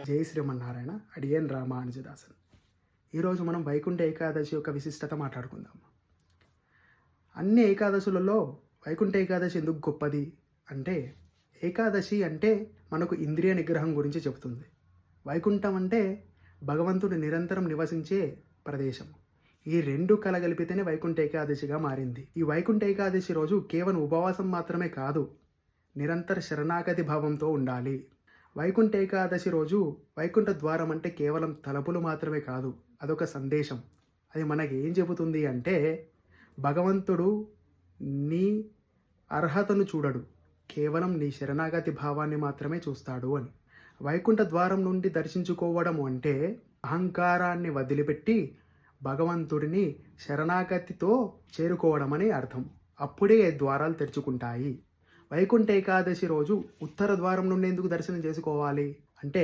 జై శ్రీమన్నారాయణ. అడియన్ రామానుజదాసన్. ఈరోజు మనం వైకుంఠ ఏకాదశి యొక్క విశిష్టత మాట్లాడుకుందాం. అన్ని ఏకాదశులలో వైకుంఠ ఏకాదశి ఎందుకు గొప్పది అంటే, ఏకాదశి అంటే మనకు ఇంద్రియ నిగ్రహం గురించి చెబుతుంది. వైకుంఠం అంటే భగవంతుడు నిరంతరం నివసించే ప్రదేశం. ఈ రెండు కలగలిపితేనే వైకుంఠ ఏకాదశిగా మారింది. ఈ వైకుంఠ ఏకాదశి రోజు కేవలం ఉపవాసం మాత్రమే కాదు, నిరంతర శరణాగతి భావంతో ఉండాలి. వైకుంఠ ఏకాదశి రోజు వైకుంఠ ద్వారం అంటే కేవలం తలుపులు మాత్రమే కాదు, అదొక సందేశం. అది మనకి ఏం చెబుతుంది అంటే, భగవంతుడు నీ అర్హతను చూడడు, కేవలం నీ శరణాగతి భావాన్ని మాత్రమే చూస్తాడు అని. వైకుంఠ ద్వారం నుండి దర్శించుకోవడం అంటే అహంకారాన్ని వదిలిపెట్టి భగవంతుడిని శరణాగతితో చేరుకోవడం అని అర్థం. అప్పుడే ద్వారాలు తెరుచుకుంటాయి. వైకుంఠ ఏకాదశి రోజు ఉత్తర ద్వారం నుండి ఎందుకు దర్శనం చేసుకోవాలి అంటే,